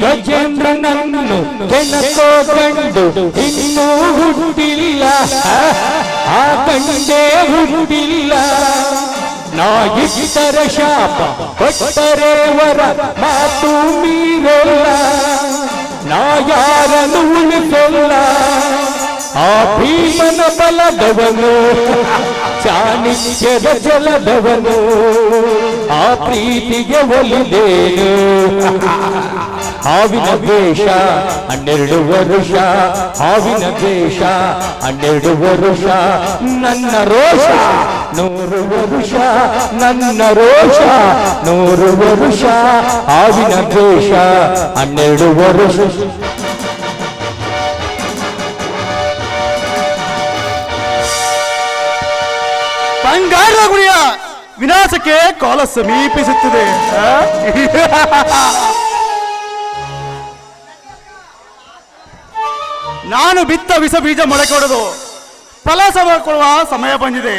ಗಜೇಂದ್ರನನ್ನು ಕೆಣಕೋ ಗಂಡು ಇನ್ನೂ ಹುಟ್ಟಿಲ್ಲ, ಆ ಗಂಡೇ ಹುಟ್ಟಿಲ್ಲ. ನಾ ಇಟ್ಟರೆ ಶಾಪ ಕೊಟ್ಟರೆ ವರ ಮಾತು ಮೀರಲ್ಲ, ನಾ ಯಾರನ್ನು ಉಳಿಸಲ್ಲ. ಆ ಭೀಮನ ಬಲದವನು, ಚಾಣಕ್ಯದ ಜಲದವನು, ಆ ಪ್ರೀತಿಗೆ ಒಲಿದೇನು. ಹಾವಿನ ವೇಷ 12 ವರುಷ, ಹಾವಿನ ವೇಷ 12 ವರುಷ. ನನ್ನ ರೋಷ 100 ವರುಷ, ನನ್ನ ರೋಷ 100 ವರುಷ. ಹಾವಿನ ವೇಷ 12 ವರುಷ. ಬಂಗಾರ ಗುರಿಯ ವಿನಾಶಕ್ಕೆ ಕಾಲ ಸಮೀಪಿಸುತ್ತದೆ. ನಾನು ಬಿತ್ತ ವಿಷ ಬೀಜ ಮೊಳಕೆ ಹೊಡೆದು ಫಲ ಕೊಡುವ ಸಮಯ ಬಂದಿದೆ.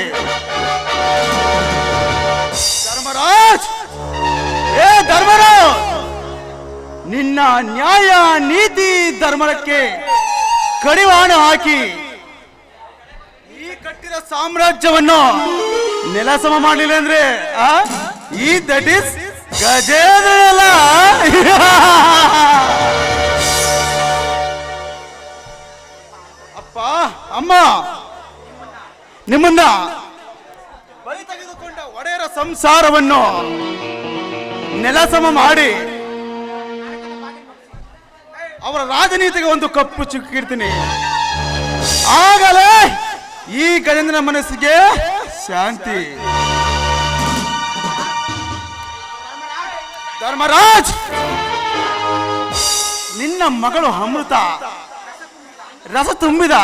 ಧರ್ಮರಾಜ್, ಏ ಧರ್ಮರಾಜ್, ನಿನ್ನ ನ್ಯಾಯ ನೀತಿ ಧರ್ಮಕ್ಕೆ ಕಡಿವಾಣ ಹಾಕಿ ಈ ಕಟ್ಟಿದ ಸಾಮ್ರಾಜ್ಯವನ್ನು ನೆಲಸಮ ಮಾಡಲಿಲ್ಲ ಅಂದ್ರೆ ಈ ದಟ್ ಇಸ್ ಗಜೇಂದ್ರ ಅಲ್ಲ. ಅಪ್ಪ ಅಮ್ಮ, ನಿಮ್ಮನ್ನ ಬಲಿ ತೆಗೆದುಕೊಂಡ ಒಡೆಯರ ಸಂಸಾರವನ್ನು ನೆಲಸಮ ಮಾಡಿ ಅವರ ರಾಜನೀತಿಗೆ ಒಂದು ಕಪ್ಪು ಚುಕ್ಕಿರ್ತೀನಿ. ಆಗಲೇ ಈ ಗಜೇಂದ್ರನ ಮನಸ್ಸಿಗೆ ಶಾಂತಿ. ಧರ್ಮರಾಜ್, ನಿನ್ನ ಮಗಳು ಅಮೃತ ರಸ ತುಂಬಿದ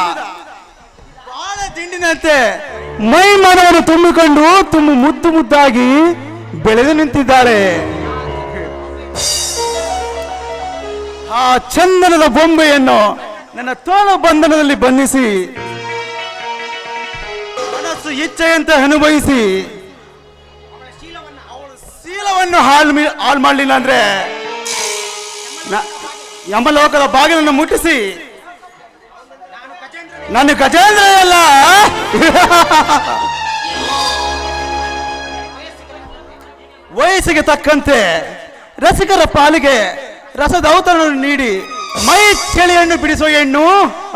ಬಾಳೆ ದಿಂಡಿನಂತೆ ಮೈ ಮನವನ್ನು ತುಂಬಿಕೊಂಡು ಮುದ್ದು ಮುದ್ದಾಗಿ ಬೆಳೆದು ನಿಂತಿದ್ದಾಳೆ. ಆ ಚಂದನದ ಬೊಂಬೆಯನ್ನು ನನ್ನ ತೋಳು ಬಂಧನದಲ್ಲಿ ಬಂಧಿಸಿ ಮನಸ್ಸು ಇಚ್ಛೆಯಂತೆ ಅನುಭವಿಸಿ ಶೀಲವನ್ನು ಹಾಳು ಮಾಡಲಿಲ್ಲ ಅಂದ್ರೆ ಯಮಲೋಕದ ಬಾಗಿಲನ್ನು ಮುಟ್ಟಿಸಿ ನಾನು ಗಜೇಂದ್ರ ಅಲ್ಲ. ವಯಸ್ಸಿಗೆ ತಕ್ಕಂತೆ ರಸಿಕರ ಪಾಲಿಗೆ ರಸದೌತಣವನ್ನು ನೀಡಿ ಮೈ ಚಳಿಯನ್ನು ಬಿಡಿಸುವ ಹೆಣ್ಣು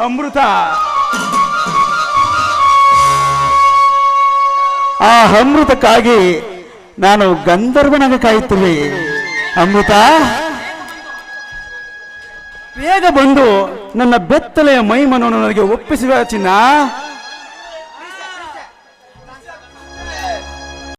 ಅಮೃತ. ಆ ಅಮೃತಕ್ಕಾಗಿ ನಾನು ಗಂಧರ್ವನಾಗ ಕಾಯುತ್ತೇನೆ. ಅಮೃತ, ಬೇಗ ಬಂದು ನನ್ನ ಬೆತ್ತಲೆಯ ಮೈ ಮನವನ್ನು ನನಗೆ ಒಪ್ಪಿಸುವ ಚಿನ್ನ.